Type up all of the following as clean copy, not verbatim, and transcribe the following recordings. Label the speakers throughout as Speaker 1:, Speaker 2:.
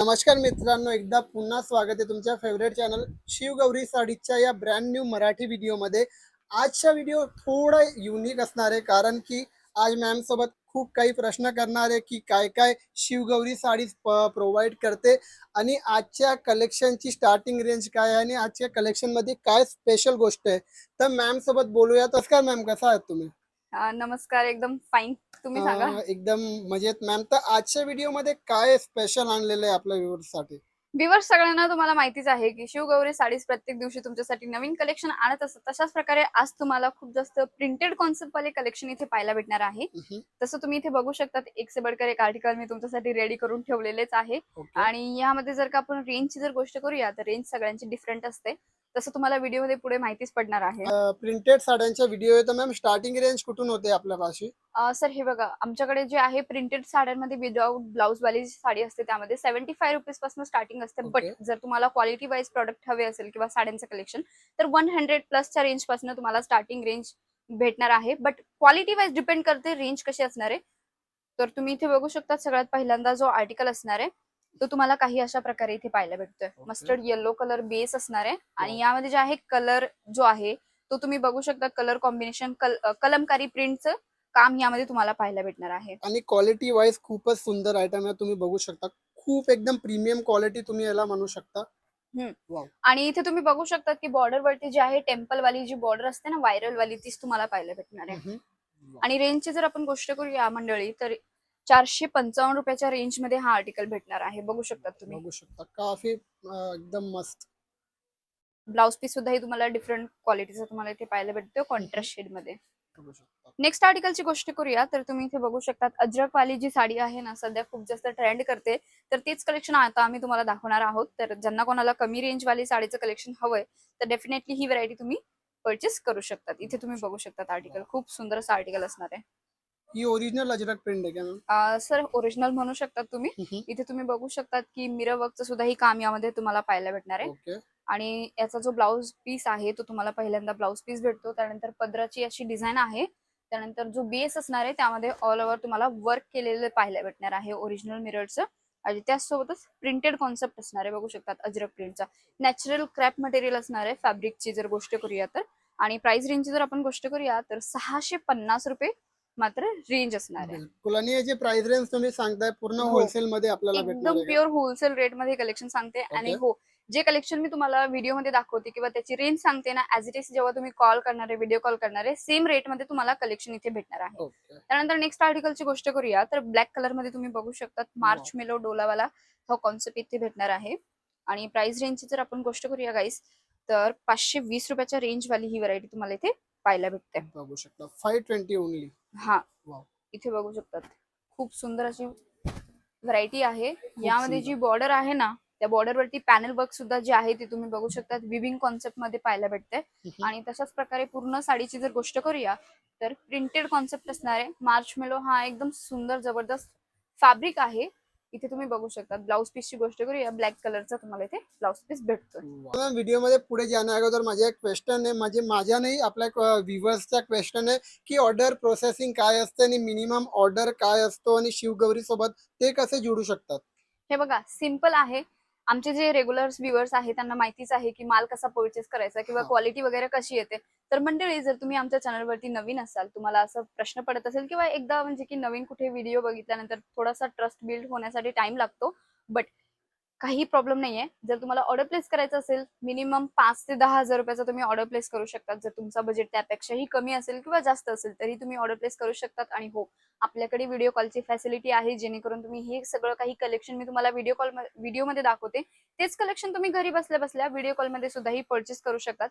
Speaker 1: नमस्कार मित्रांनो, एकदा पुन्हा स्वागत आहे तुमच्या फेवरेट चॅनल शिवगौरी साडीच्या या ब्रँड न्यू मराठी व्हिडिओमध्ये. आजचा व्हिडिओ थोडा युनिक असणार आहे, कारण की आज मॅम सोबत खूप काही प्रश्न करणार आहे की काय काय शिवगौरी साडी प्रोव्हाइड करते आणि आजच्या कलेक्शनची स्टार्टिंग रेंज काय आहे आणि आजच्या कलेक्शनमध्ये काय स्पेशल गोष्ट आहे. तर मॅम सोबत बोलूया. नमस्कार मॅम, कसा आहात तुम्ही?
Speaker 2: नमस्कार. एकदम फाईन. तुम्ही सांगा.
Speaker 1: एकदम मजेत मॅम. तर आजच्या व्हिडिओमध्ये काय स्पेशल आणलेलं आहे आपल्या व्ह्युअर्ससाठी?
Speaker 2: व्ह्यूअर्स सगळ्यांना तुम्हाला माहितीच आहे की शिवगौरी साडीज प्रत्येक दिवशी तुमच्यासाठी नवीन कलेक्शन आणत असतात. तशाच प्रकारे आज तुम्हाला खूप जास्त प्रिंटेड कॉन्सेप्ट वाले कलेक्शन इथे पाहायला भेटणार आहे. तसं तुम्ही इथे बघू शकता, एक से बढ़कर एक आर्टिकल मी तुमच्यासाठी रेडी करून ठेवलेलेच आहे.
Speaker 1: ओके.
Speaker 2: आणि यामध्ये जर का आपण रेंजची जर गोष्ट करूया तर रेंज सगळ्यांची डिफरंट असते. तसं तुम्हाला व्हिडिओमध्ये पुढे माहितीच पडणार आहे.
Speaker 1: प्रिंटेड साड्यांचा व्हिडिओ आहे, तर मॅम स्टार्टिंग रेंज कुठून होते आपल्यापाशी?
Speaker 2: सर हे बघा, आमच्याकडे जे आहे प्रिंटेड साड्यांमध्ये विदाउट ब्लाउज वाली साडी असते त्यामध्ये 75 रुपीज पासून स्टार्टिंग असते. But
Speaker 1: okay.
Speaker 2: जर तुम्हाला क्वालिटी वाईज प्रॉडक्ट हवे असेल किंवा साड्यांचं कलेक्शन तर 100 प्लसच्या रेंज पासून तुम्हाला स्टार्टिंग रेंज भेटणार आहे. बट क्वालिटी वाईज डिपेंड करते रेंज कशी असणार आहे. तर तुम्ही इथे बघू शकता, सगळ्यात पहिल्यांदा जो आर्टिकल असणार आहे तो तुम्हाला काही अशा प्रकारे इथे पाहायला भेटतोय. मस्टर्ड येलो कलर बेस असणार आहे आणि यामध्ये जे आहे कलर जो आहे तो तुम्ही बघू शकता. कलर कॉम्बिनेशन कलमकारी प्रिंटचं काम यामध्ये तुम्हाला पाहायला भेटणार आहे.
Speaker 1: आणि क्वालिटी वाईज खूपच सुंदर आयटम आहे, तुम्ही बघू शकता. खूप एकदम प्रीमियम क्वालिटी तुम्ही याला म्हणू शकता. वाव.
Speaker 2: आणि इथे तुम्ही बघू शकता की बॉर्डर वरती जी आहे टेम्पल वाली जी बॉर्डर असते ना, व्हायरल वाली, तीच तुम्हाला पाहायला भेटणार आहे. आणि रेंजची जर आपण गोष्ट करूया मंडळी तर 455 रुपयाच्या रेंज मध्ये हा आर्टिकल भेटणार आहे. बघू शकता तुम्ही.
Speaker 1: बघू शकता, काफी एकदम मस्त.
Speaker 2: ब्लाउज पीस सुद्धा तुम्हाला डिफरंट क्वालिटीचा तुम्हाला इथे पाहायला भेटतो कॉन्ट्रास्ट शेड मध्ये.
Speaker 1: बघू शकता.
Speaker 2: नेक्स्ट आर्टिकलची गोष्ट करूया तर तुम्ही इथे बघू शकता, अजरक वाली जी साडी आहे ना, सध्या खूप जास्त ट्रेंड करते. तर तेच कलेक्शन आता आम्ही तुम्हाला दाखवणार आहोत. तर ज्यांना कोणाला कमी रेंज वाली साडीचं कलेक्शन हवंय तर डेफिनेटली ही व्हरायटी तुम्ही परचेस करू शकतात. इथे तुम्ही बघू शकता आर्टिकल, खूप सुंदर असं आर्टिकल असणार आहे.
Speaker 1: ही ओरिजिनल अजरक प्रिंट आहे का मॅम?
Speaker 2: सर ओरिजिनल म्हणू शकतात तुम्ही. इथे तुम्ही बघू शकतात की मिरर वर्कचं सुद्धा ही काम यामध्ये तुम्हाला पाहायला भेटणार आहे.
Speaker 1: ओके.
Speaker 2: आणि याचा जो ब्लाउज पीस आहे तो तुम्हाला पहिल्यांदा ब्लाउज पीस भेटतो. त्यानंतर पदराची अशी डिझाईन आहे. त्यानंतर जो बेस असणार आहे त्यामध्ये ऑल ओव्हर तुम्हाला वर्क केलेलं पाहायला भेटणार आहे ओरिजिनल मिररचं. आणि त्याचसोबतच प्रिंटेड कॉन्सेप्ट असणार आहे. बघू शकतात अजरक प्रिंटचा नॅचरल क्रॅप मटेरियल असणार आहे फॅब्रिकची जर गोष्ट करूया तर. आणि प्राइस रेंजची जर आपण गोष्ट करूया तर 650 रुपये मात्र रेंज असणार आहे.
Speaker 1: बिलकुल. आणि याची प्राइस रेंज तुम्ही सांगताय पूर्ण
Speaker 2: हो,
Speaker 1: होलसेल मध्ये आपल्याला भेटणार
Speaker 2: एकदम
Speaker 1: आहे का?
Speaker 2: प्युअर होलसेल रेट मध्ये कलेक्शन सांगते. आणि
Speaker 1: ओके.
Speaker 2: हो, जे कलेक्शन मी तुम्हाला व्हिडिओ मध्ये दाखवते किंवा त्याची रेंज सांगते ना, ऍज इट इज जेव्हा तुम्ही कॉल करणार आहे, व्हिडिओ कॉल करणार आहे, सेम रेट मध्ये तुम्हाला कलेक्शन इथे भेटणार आहे.
Speaker 1: ओके.
Speaker 2: त्यानंतर नेक्स्ट आर्टिकलची गोष्ट करूया तर ब्लॅक कलर मध्ये तुम्ही बघू शकता मार्च मेलो डोलावाला हा कॉन्सेप्ट इथे भेटणार आहे. आणि प्राइस रेंजची जर आपण गोष्ट करूया गाईस तर 520 रुपयाच्या रेंज वाली ही व्हरायटी तुम्हाला इथे पाहायला भेटते.
Speaker 1: बघू शकता 520 ओनली.
Speaker 2: हा,
Speaker 1: वाव.
Speaker 2: इथे बघू शकतात खूप सुंदर अशी व्हरायटी आहे. यामध्ये
Speaker 1: सुंदर.
Speaker 2: जी बॉर्डर आहे ना, त्या बॉर्डर वरती पॅनल वर्क सुद्धा जे आहे ते तुम्ही बघू शकता विविंग कॉन्सेप्ट मध्ये पाहायला भेटते. आणि तशाच प्रकारे पूर्ण साडीची जर गोष्ट करूया तर प्रिंटेड कॉन्सेप्ट असणार आहे. मार्च मेलो हा एकदम सुंदर जबरदस्त फॅब्रिक आहे. इथे तुम्ही बघू शकता. ब्लाउज पीसची गोष्ट करूया, ब्लॅक कलरचा तुम्हाला इथे ब्लाउज पीस भेटतो.
Speaker 1: व्हिडिओ मध्ये पुढे जाण्या अगोदर माझा एक क्वेश्चन आहे, म्हणजे माझ्या नाही, आपल्या व्ह्युअर्सचा क्वेश्चन आहे की ऑर्डर प्रोसेसिंग काय असते आणि मिनिमम ऑर्डर काय असतो आणि शिवगौरी सोबत ते कसे जोडू शकतात?
Speaker 2: हे बघा, सिम्पल आहे. आमचे जे रेग्युलर व्ह्युअर्स आहेत त्यांना माहितीच आहे की माल कसा परचेस करायचा किंवा क्वालिटी वगैरे कशी येते. तर मंडळी, जर तुम्ही आमच्या चॅनलवरती नवीन असाल, तुम्हाला असं प्रश्न पडत असेल किंवा एकदा म्हणजे की नवीन कुठे व्हिडिओ बघितल्यानंतर थोडासा ट्रस्ट बिल्ड होण्यासाठी टाइम लागतो. बट काही प्रॉब्लेम नाहीये. जर तुम्हाला ऑर्डर प्लेस करायचं असेल, मिनिमम 5 ते 10,000 रुपयाचा तुम्ही ऑर्डर प्लेस करू शकता. जर तुमचा बजेट त्यापेक्षाही कमी असेल किंवा जास्त असेल तरी तुम्ही ऑर्डर प्लेस करू शकतात. आणि हो, आपल्याकडे व्हिडिओ कॉलची फॅसिलिटी आहे, जेणेकरून तुम्ही हे सगळं काही कलेक्शन मी तुम्हाला व्हिडिओमध्ये दाखवते तेच कलेक्शन तुम्ही घरी बसल्या बसल्या व्हिडिओ कॉलमध्ये सुद्धाही परचेस करू शकतात.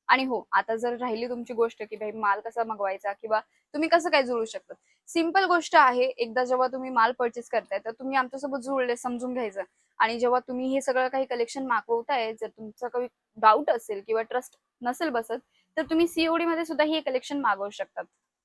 Speaker 2: आणि हो, आता जर राहिली तुमची गोष्ट की भाई माल कसा मागवायचा किंवा तुम्ही कसं काय जुळू शकतात, सिंपल गोष्ट आहे. एकदा जेव्हा तुम्ही माल परचेस करताय तर तुम्ही आमच्यासोबत जुळले समजून घ्यायचं. आणि जेव्हा तुम्ही हे सगळं काही कलेक्शन मागवताय, जर तुमचा काही डाऊट असेल किंवा ट्रस्ट नसेल बसत तर तुम्ही सीओडी मध्ये सुद्धा हे कलेक्शन मागवू शकतात.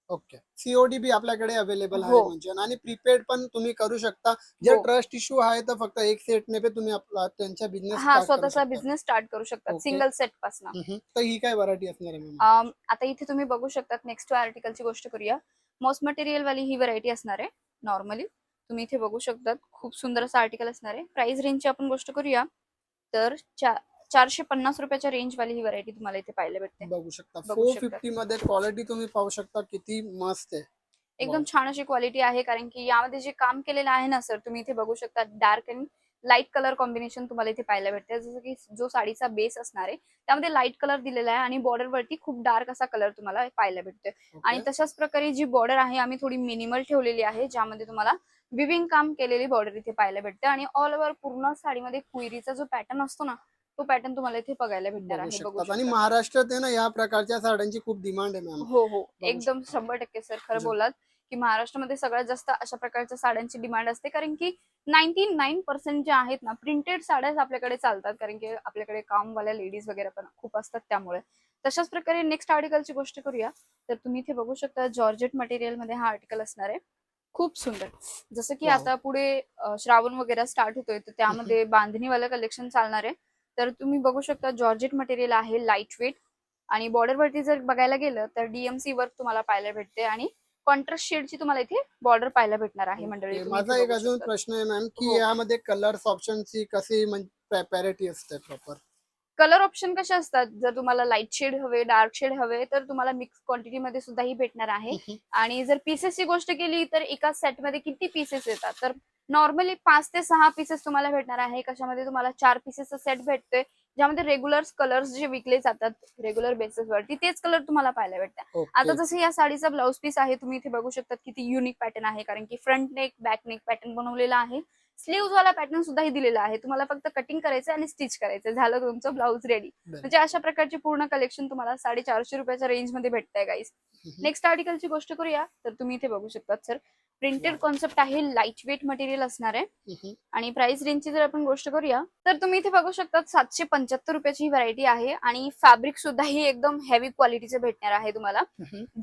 Speaker 1: ओके. सीओडी बी आपल्याकडे अवेलेबल
Speaker 2: हो,
Speaker 1: आहे म्हणजे, आणि प्रीपेड पण तुम्ही करू शकता. जर
Speaker 2: हो.
Speaker 1: ट्रस्ट इश्यू आहे तर फक्त एक सेट ने पे तुम्ही आपला त्यांचा बिझनेस
Speaker 2: हा,
Speaker 1: स्टार्ट करू
Speaker 2: स्वतःचा
Speaker 1: शकता.
Speaker 2: बिझनेस स्टार्ट करू शकतात
Speaker 1: ओके.
Speaker 2: सिंगल सेट पासून.
Speaker 1: तर ही काय व्हरायटी असणार आहे मॅम?
Speaker 2: आता इथे तुम्ही बघू शकतात. नेक्स्ट आर्टिकलची गोष्ट करूया. मॉस मटेरियल वाली ही व्हरायटी असणार आहे नॉर्मली. तुम्ही इथे बघू शकतात खूप सुंदर असं आर्टिकल असणार आहे. प्राइस रेंजची आपण गोष्ट करूया तर 450 रुपयाच्या रेंज वाली ही व्हरायटी तुम्हाला इथे पाहायला भेटते.
Speaker 1: बघू शकता
Speaker 2: बघू शकता
Speaker 1: 450 मध्ये क्वालिटी तुम्ही पाहू शकता किती मस्त आहे.
Speaker 2: एकदम
Speaker 1: वाव.
Speaker 2: छान अशी क्वालिटी आहे, कारण की यामध्ये जे काम केलेलं आहे ना सर, तुम्ही इथे बघू शकता डार्क आणि लाईट कलर कॉम्बिनेशन तुम्हाला इथे पाहायला भेटते. जसं की जो साडीचा बेस असणार आहे त्यामध्ये लाईट कलर दिलेला आहे आणि बॉर्डर वरती खूप डार्क असा कलर तुम्हाला पाहायला भेटतोय. आणि
Speaker 1: ओके.
Speaker 2: तशाच प्रकारे जी बॉर्डर आहे आम्ही थोडी मिनिमल ठेवलेली आहे, ज्यामध्ये तुम्हाला विविंग काम केलेली बॉर्डर इथे पाहायला भेटते. आणि ऑल ओव्हर पूर्ण साडीमध्ये क्वेरीचा जो पॅटर्न असतो ना, तो पॅटर्न तुम्हाला इथे बघायला भेटणार
Speaker 1: बघू
Speaker 2: आहे. बघू
Speaker 1: शकतात आणि
Speaker 2: शकता.
Speaker 1: महाराष्ट्रात आहे ना या प्रकारच्या साड्यांची खूप डिमांड आहे मॅम.
Speaker 2: हो, हो.
Speaker 1: बघू
Speaker 2: एकदम
Speaker 1: शकता.
Speaker 2: 100% सर खरं
Speaker 1: जो-
Speaker 2: बोललात, की महाराष्ट्रामध्ये सगळ्यात जास्त अशा प्रकारच्या साड्यांची डिमांड असते. कारण की 99% जे आहेत ना, प्रिंटेड साड्याच आपल्याकडे चालतात. कारण की आपल्याकडे कामवाल्या लेडीज वगैरे पण खूप असतात त्यामुळे. तशाच प्रकारे नेक्स्ट आर्टिकलची गोष्ट करूया, तर तुम्ही इथे बघू शकता जॉर्जेट मटेरियलमध्ये हा आर्टिकल असणार आहे. खूप सुंदर. जसं की
Speaker 1: वाव.
Speaker 2: आता पुढे श्रावण वगैरे स्टार्ट होतोय, तर त्यामध्ये बांधणीवालं कलेक्शन चालणार आहे. तर तुम्ही बघू शकता जॉर्जेट मटेरियल आहे, लाईट वेट आणि बॉर्डर वरती जर बघायला गेलं तर डीएमसी वर्क तुम्हाला पाहायला भेटते आणि कॉन्ट्रास्ट शेडची तुम्हाला इथे बॉर्डर पाहायला भेटणार आहे मंडळी.
Speaker 1: ओके.
Speaker 2: तुम्ही इथे
Speaker 1: माझा एक
Speaker 2: बघू
Speaker 1: अजून
Speaker 2: शकता.
Speaker 1: प्रश्न आहे मॅम की
Speaker 2: हो.
Speaker 1: यामध्ये कलर्स ऑप्शनची कशी पॅरिटी असते प्रॉपर?
Speaker 2: कलर ऑप्शन कसे असतात, जर तुम्हाला लाईट शेड हवे, डार्क शेड हवे, तर तुम्हाला मिक्स क्वांटिटी मध्ये सुद्धा ही भेटणार आहे. आणि जर पीसेसची गोष्ट केली तर एका सेटमध्ये किती पीसेस येतात, तर नॉर्मली 5 ते 6 पीसेस तुम्हाला भेटणार आहे. कशामध्ये तुम्हाला 4 पीसेसचा सेट भेटतोय, ज्यामध्ये रेग्युलर कलर्स जे विकले जातात रेग्युलर बेसिस वरती तेच कलर तुम्हाला पाहायला भेटतात. आता
Speaker 1: ओके.
Speaker 2: जसं या साडीचा ब्लाऊज पीस आहे, तुम्ही इथे बघू शकता किती युनिक पॅटर्न आहे, कारण की front neck back neck pattern बनवलेला आहे. स्लीव्ह वाला पॅटर्न सुद्धा हे दिलेला आहे. तुम्हाला फक्त कटिंग करायचं आणि स्टिच करायचं, झालं तुमचं ब्लाऊज रेडी.
Speaker 1: डन.
Speaker 2: म्हणजे अशा प्रकारची पूर्ण कलेक्शन तुम्हाला 450 रुपयाच्या रेंज मध्ये भेटतंय गाईस. नेक्स्ट आर्टिकलची गोष्ट करूया तर तुम्ही इथे बघू शकता सर, प्रिंटेड कॉन्सेप्ट आहे, लाईट वेट मटेरियल असणार आहे. आणि प्राइस रेंजची जर आपण गोष्ट करूया तर तुम्ही इथे बघू शकता 775 रुपयाची ही व्हरायटी आहे. आणि फॅब्रिक सुद्धा ही एकदम हेवी क्वालिटीचे भेटणार आहे तुम्हाला.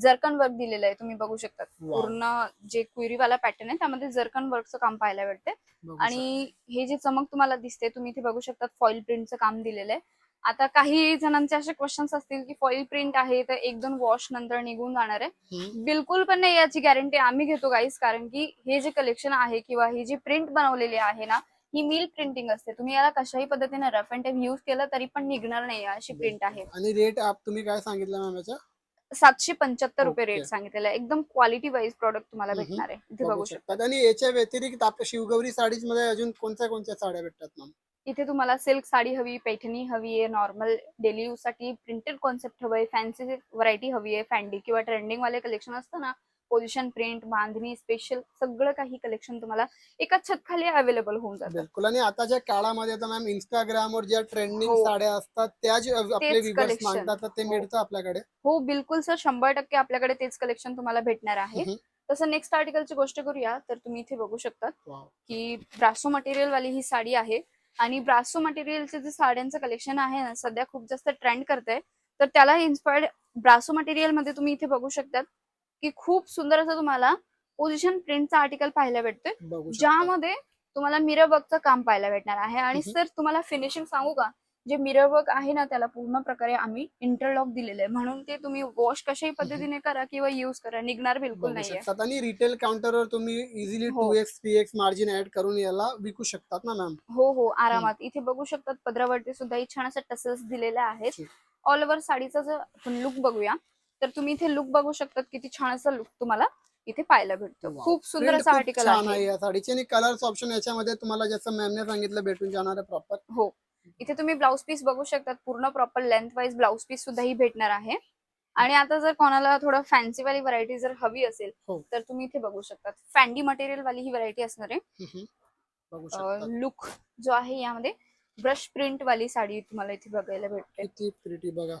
Speaker 2: जर्कन वर्क दिलेलं आहे, तुम्ही बघू शकता
Speaker 1: वाव.
Speaker 2: पूर्ण जे क्वेरी वाला पॅटर्न आहे त्यामध्ये जर्कन वर्कचं काम पाहायला भेटते.
Speaker 1: बघू शकता.
Speaker 2: आणि हे जे चमक तुम्हाला दिसते, तुम्ही इथे बघू शकता फॉईल प्रिंटचं काम दिलेलं आहे. आता काही जणांचे असे क्वेश्चन्स असतील की फॉईल प्रिंट आहे तर 1-2 वॉश नंतर निघून जाणार आहे. बिलकुल पण नाही, याची गॅरंटी आम्ही घेतो गाईस. कारण की हे जे कलेक्शन आहे किंवा ही जी प्रिंट बनवलेली आहे ना, ही मिल प्रिंटिंग असते. तुम्ही याला कशाही पद्धतीने रफ अँड टफ युज केलं तरी पण निघणार नाही, अशी प्रिंट आहे.
Speaker 1: आणि रेट तुम्ही काय सांगितलं मॅम याचा?
Speaker 2: 775 रुपये
Speaker 1: ओके.
Speaker 2: रेट सांगितलेला आहे. एकदम क्वालिटी वाईज प्रॉडक्ट तुम्हाला
Speaker 1: हम्म.
Speaker 2: भेटणार आहे. इथे
Speaker 1: बघू
Speaker 2: बघू शकता.
Speaker 1: शकतात. आणि याच्या व्यतिरिक्त आपल्या शिवगौरी साडीज मध्ये अजून कोणत्या कोणत्या साड्या भेटतात मॅम?
Speaker 2: इथे तुम्हाला सिल्क साडी हवी, पैठणी हवी आहे, नॉर्मल डेली यूज साठी प्रिंटेड कॉन्सेप्ट हवंय, फॅन्सी व्हरायटी हवी आहे, फॅन्डी किंवा ट्रेंडिंग वाले कलेक्शन असतं ना, पोझिशन प्रिंट, बांधणी, स्पेशल सगळं काही कलेक्शन तुम्हाला एकाच छत खाली अवेलेबल होऊन जातं.
Speaker 1: बिलकुल. आणि आताच्या काळामध्ये तर मॅम इंस्टाग्रामवर ज्या ट्रेंडिंग
Speaker 2: हो,
Speaker 1: साड्या असतात त्या जे आपले
Speaker 2: तेच
Speaker 1: व्ह्युअर्स
Speaker 2: कलेक्शन.
Speaker 1: मागतात तर ते
Speaker 2: हो,
Speaker 1: मिळतं आपल्याकडे.
Speaker 2: हो, बिलकुल सर, 100% आपल्याकडे तेच कलेक्शन तुम्हाला भेटणार आहे.
Speaker 1: हम्म.
Speaker 2: तसं नेक्स्ट आर्टिकलची गोष्ट करूया तर तुम्ही इथे बघू शकता
Speaker 1: वाव.
Speaker 2: की ब्रासो मटेरियल वाली ही साडी आहे. आणि ब्रासो मटेरियलचे जे साड्यांचं कलेक्शन आहे ना, सध्या खूप जास्त ट्रेंड करतंय. तर त्याला इन्स्पायर्ड ब्रासो मटेरियल मध्ये तुम्ही इथे बघू शकतात की खूप सुंदर असं तुम्हाला पोझिशन प्रिंटचा आर्टिकल पाहायला भेटतोय,
Speaker 1: बघू शकता.
Speaker 2: ज्यामध्ये तुम्हाला मिरर वर्कचं काम पाहायला भेटणार आहे. आणि
Speaker 1: हम्म.
Speaker 2: सर तुम्हाला फिनिशिंग सांगू का, जे मिरर वर्क आहे ना, त्याला पूर्ण प्रकारे आम्ही इंटरलॉक दिलेलं आहे, म्हणून ते तुम्ही वॉश कशाही पद्धतीने करा किंवा युज करा, निघणार बिलकुल
Speaker 1: बघू
Speaker 2: नाहीये.
Speaker 1: शकतात. आणि रिटेल काउंटरवर तुम्ही इझिली
Speaker 2: हो,
Speaker 1: 2x 3x मार्जिन ऍड करून याला विकू शकतात ना मॅम?
Speaker 2: हो, हो, आरामात. इथे बघू शकतात पदरावरती सुद्धा ही छान असं टसल्स दिलेले आहेत. ऑल ओव्हर साडीचा जर आपण लुक बघूया तर तुम्ही इथे लुक बघू शकतात, किती छान असं लुक तुम्हाला इथे पाहायला भेटतो. खूप सुंदर
Speaker 1: प्रिंट
Speaker 2: असं
Speaker 1: खूप
Speaker 2: आर्टिकल
Speaker 1: छान
Speaker 2: आहे.
Speaker 1: आहे या साडीचे. आणि कलर्स ऑप्शन याच्यामध्ये तुम्हाला जसं मॅमने सांगितलं भेटून जाणार आहे प्रॉपर.
Speaker 2: हो, इथे तुम्ही ब्लाउज पीस बघू शकतात, पूर्ण proper length wise blouse piece सुद्धा ही भेटणार आहे. आणि आता जर कोणाला थोडं फॅन्सी वाली व्हरायटी जर हवी असेल
Speaker 1: हो.
Speaker 2: तर तुम्ही इथे बघू शकतात, फॅन्डी मटेरियल वाली ही व्हरायटी असणार आहे.
Speaker 1: बघू शकतात.
Speaker 2: लुक जो आहे यामध्ये ब्रश प्रिंट वाली साडी तुम्हाला इथे बघायला भेटते.
Speaker 1: किती प्रिटी बघा,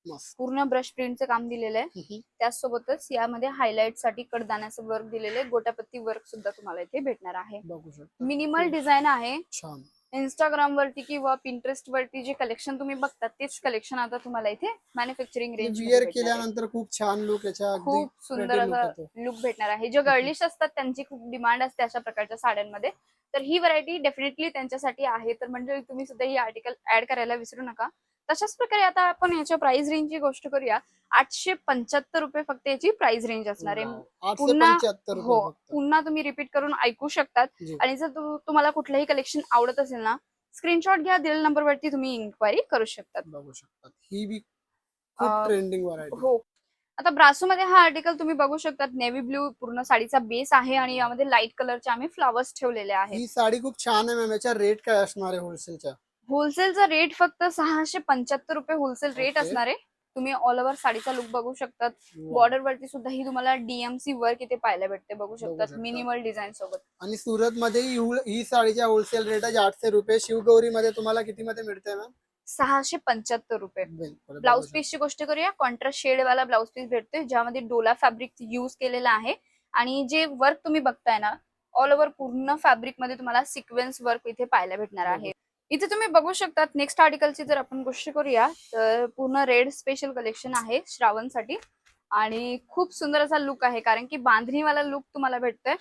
Speaker 1: मस्त.
Speaker 2: पूर्ण ब्रश प्रिंटचं काम दिलेलं आहे. त्याचसोबतच यामध्ये हायलाइट साठी कडदाण्याचं वर्क दिलेलं आहे, गोटापत्ती वर्क सुद्धा तुम्हाला इथे भेटणार आहे.
Speaker 1: बघू शकता.
Speaker 2: मिनिमल डिझाईन आहे.
Speaker 1: छान.
Speaker 2: इंस्टाग्राम वरती किंवा पिंटरेस्ट वरती जे कलेक्शन तुम्ही बघतात तेच कलेक्शन आता तुम्हाला इथे मॅन्युफॅक्चरिंग रेंज
Speaker 1: विअर केल्यानंतर खूप छान लुक याच्या, अगदी
Speaker 2: खूप सुंदर
Speaker 1: प्रिटी लुक
Speaker 2: असा
Speaker 1: येतो.
Speaker 2: लुक भेटणार आहे. जे गर्लिश असतात त्यांची खूप डिमांड असते अशा प्रकारच्या साड्यांमध्ये, तर ही व्हरायटी डेफिनेटली त्यांच्यासाठी आहे. तर म्हणजे तुम्ही सुद्धा ही आर्टिकल ऍड करायला विसरू नका. तशाच प्रकारे आता आपण याच्या प्राइस रेंजची गोष्ट करूया. 875 रुपये फक्त याची प्राइस रेंज असणार आहे.
Speaker 1: वाव,
Speaker 2: पुन्हा
Speaker 1: 875
Speaker 2: हो,
Speaker 1: रुपये फक्त.
Speaker 2: पुन्हा तुम्ही रिपीट करून ऐकू शकतात.
Speaker 1: जी.
Speaker 2: आणि जर तुम्हाला कुठलंही कलेक्शन आवडत असेल ना, स्क्रीनशॉट घ्या, दिलेल्या नंबरवरती तुम्ही इन्क्वायरी करू शकतात.
Speaker 1: बघू शकतात, ही बी खूप
Speaker 2: अं,
Speaker 1: ट्रेंडिंग व्हरायटी.
Speaker 2: हो. आता ब्रासो मध्ये हा आर्टिकल तुम्ही बघू शकतात. नेव्ही ब्ल्यू पूर्ण साडीचा बेस आहे आणि यामध्ये लाईट कलरचे आम्ही फ्लॉवर्स ठेवलेले आहेत.
Speaker 1: ही साडी खूप छान आहे मॅम. याचा रेट काय असणार आहे होलसेलचा?
Speaker 2: होलसेलचा रेट फक्त 675 रुपये होलसेल रेट
Speaker 1: ओके.
Speaker 2: असणार आहे. तुम्ही ऑल ओव्हर साडीचा लुक बघू शकतात.
Speaker 1: वाव.
Speaker 2: बॉर्डर वरती सुद्धा ही तुम्हाला डीएमसी वर्क इथे पाहायला भेटते, बघू शकतात,
Speaker 1: शकतात.
Speaker 2: मिनिमल डिझाईन सोबत.
Speaker 1: आणि सुरत मध्ये ही साडीच्या होलसेल रेट आहे 800 रुपये. शिवगौरी मध्ये तुम्हाला किती मध्ये मिळते मॅम?
Speaker 2: 675 रुपये.
Speaker 1: बिलकुल.
Speaker 2: ब्लाउज पीसची गोष्ट करूया. कॉन्ट्रास्ट शेड वाला ब्लाउज पीस भेटतोय, ज्यामध्ये डोला फॅब्रिक युज केलेला आहे. आणि जे वर्क तुम्ही बघताय ना, ऑल ओव्हर पूर्ण फॅब्रिक मध्ये तुम्हाला सिक्वेन्स वर्क इथे पाहायला भेटणार आहे. इथे तुम्ही बघू शकतात. नेक्स्ट आर्टिकलची जर आपण गोष्ट करूया तर पूर्ण रेड स्पेशल कलेक्शन आहे श्रावणसाठी. आणि खूप सुंदर असा लुक आहे, कारण की बांधणीवाला लुक तुम्हाला भेटतोय.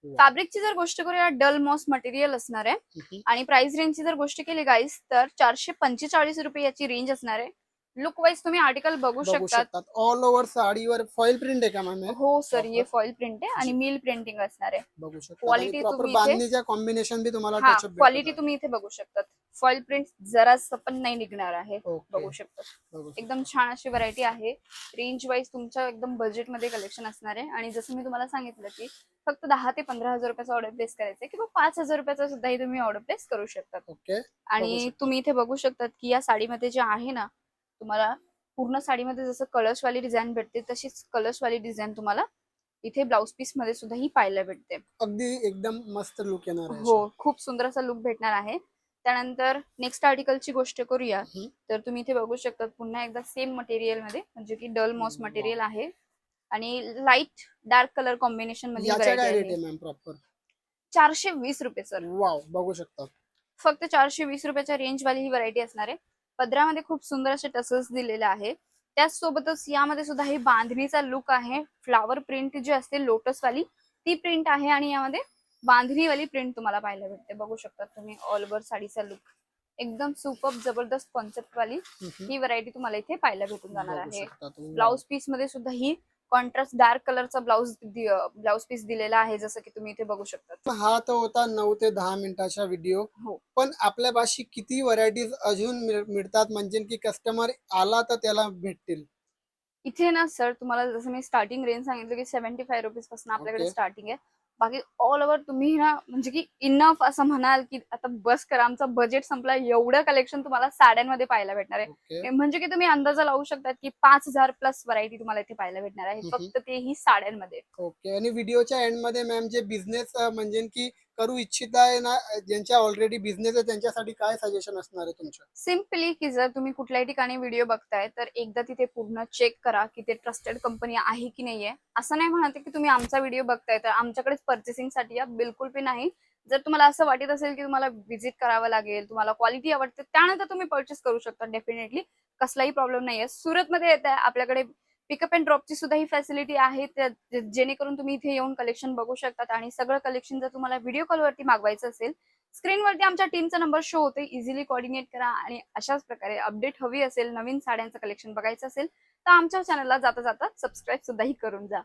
Speaker 2: फॅब्रिकची जर गोष्ट करूया, डल मॉस मटेरियल असणार आहे. आणि प्राइस रेंजची जर गोष्ट केली गाईस तर 445 रुपये याची रेंज असणार आहे. लुक वाईज तुम्ही आर्टिकल बघू शकतात.
Speaker 1: ऑल ओव्हर साडीवर फॉइल प्रिंट आहे का मॅम?
Speaker 2: हो सर, ये फॉइल प्रिंट आहे आणि मिल प्रिंटिंग असणार आहे.
Speaker 1: बघू शकता.
Speaker 2: क्वालिटी
Speaker 1: प्रॉपर
Speaker 2: तुम्ही इथे
Speaker 1: बांधणीच्या कॉम्बिनेशन बी तुम्हाला
Speaker 2: हा
Speaker 1: टचअप
Speaker 2: क्वालिटी तुम्ही इथे बघू शकतात. फॉइल प्रिंट जरासं पण नाही निघणार आहे, बघू शकतात. एकदम छान अशी व्हरायटी आहे. रेंज वाईज तुमच्या एकदम बजेट मध्ये कलेक्शन असणार आहे. आणि जसं मी तुम्हाला सांगितलं की फक्त 10 ते 15,000 रुपयाचा ऑर्डर प्लेस करायचा किंवा 5,000 रुपयाचा सुद्धा तुम्ही ऑर्डर प्लेस करू शकतात.
Speaker 1: ओके.
Speaker 2: आणि तुम्ही इथे बघू शकतात की या साडीमध्ये जे आहे ना, तुम्हाला पूर्ण साडीमध्ये जसं कलर्सवाली डिझाईन भेटते तशीच कलर्सवाली डिझाईन तुम्हाला इथे ब्लाउज पीस मध्ये सुद्धा ही पाहायला भेटते.
Speaker 1: अगदी एकदम मस्त लुक येणार आहे.
Speaker 2: हो, खूप सुंदर असा लुक भेटणार आहे. त्यानंतर नेक्स्ट आर्टिकलची गोष्ट करूया तर तुम्ही इथे बघू शकता पुन्हा एकदा सेम मटेरियल मध्ये, म्हणजे की डल मॉस मटेरियल आहे आणि लाईट डार्क कलर कॉम्बिनेशन मध्ये
Speaker 1: याचा काय रेट
Speaker 2: व्हरायटी
Speaker 1: आहे
Speaker 2: आहे.
Speaker 1: Ma'am proper?
Speaker 2: 420 रुपये सर.
Speaker 1: वाव, बघू शकता.
Speaker 2: फक्त 420 रुपयाच्या रेंज वाली ही व्हरायटी असणार आहे. पदरामध्ये खूप सुंदर असे टसल्स दिलेले आहे. त्याचसोबतच यामध्ये सुद्धा ही बांधणीचा लुक आहे. फ्लावर प्रिंट जी असते लोटस वाली ती प्रिंट आहे आणि यामध्ये बांधणीवाली प्रिंट तुम्हाला पाहायला भेटते, बघू शकता तुम्ही. ऑल ओव्हर साडीचा लुक एकदम सुपर जबरदस्त कॉन्सेप्ट वाली ही व्हरायटी तुम्हाला इथे पाहायला भेटून जाणार आहे. ब्लाउज पीस मध्ये सुद्धा ही कॉन्ट्रास्ट डार्क कलरचा ब्लाउज पीस दिलेला आहे, जसं की तुम्ही इथे बघू शकता.
Speaker 1: हा तर होता 9 ते 10 मिनिटाचा व्हिडिओ.
Speaker 2: हो.
Speaker 1: पण आपल्यापाशी किती व्हरायटीज अजून मिळतात, म्हणजे की कस्टमर आला तर त्याला भेटतील?
Speaker 2: इथे ना सर, तुम्हाला जसं मी स्टार्टिंग रेंज सांगितलं की 75 रुपीज पासून आपल्याकडे
Speaker 1: Okay.
Speaker 2: स्टार्टिंग आहे. बाकी ऑल ओव्हर तुम्ही ना, म्हणजे की इनफ असं म्हणाल की आता बस करा, आमचा बजेट संपला, एवढं कलेक्शन तुम्हाला साड्यांमध्ये पाहायला भेटणार आहे.
Speaker 1: ओके.
Speaker 2: म्हणजे की तुम्ही अंदाजा लावू शकतात की 5,000 प्लस व्हरायटी तुम्हाला इथे पाहायला भेटणार आहे, फक्त तेही साड्यांमध्ये.
Speaker 1: ओके. आणि व्हिडिओच्या एंड मध्ये मॅम, जे बिझनेस म्हणजे की करू इच्छित आहे ना, ज्यांच्या ऑलरेडी बिझनेस आहे, त्यांच्यासाठी काय सजेशन असणार आहे तुमचं?
Speaker 2: सिम्पली की जर तुम्ही कुठल्याही ठिकाणी व्हिडिओ बघताय तर एकदा तिथे पूर्ण चेक करा की ते ट्रस्टेड कंपनी आहे की नाहीये. असं नाही म्हणते की तुम्ही आमचा व्हिडिओ बघताय तर आमच्याकडेच पर्चेसिंग साठी या, बिलकुल पण नाही. जर तुम्हाला असं वाटत असेल की तुम्हाला व्हिजिट करावं लागेल, तुम्हाला क्वालिटी आवडते, त्यानंतर तुम्ही परचेस करू शकता डेफिनेटली. कसलाही प्रॉब्लेम नाहीये. सुरतमध्ये येत आहे, आपल्याकडे पिकअप अँड ड्रॉपची सुद्धा ही फॅसिलिटी आहे, जेणेकरून तुम्ही इथे येऊन कलेक्शन बघू शकतात. आणि सगळं कलेक्शन जर तुम्हाला व्हिडिओ कॉलवरती मागवायचं असेल, स्क्रीनवरती आमच्या टीमचा नंबर शो होते, इझिली कोऑर्डिनेट करा. आणि अशाच प्रकारे अपडेट हवी असेल, नवीन साड्यांचं कलेक्शन बघायचं असेल तर आमच्या चॅनलला जाता जाता सबस्क्राईब सुद्धा ही करून जा.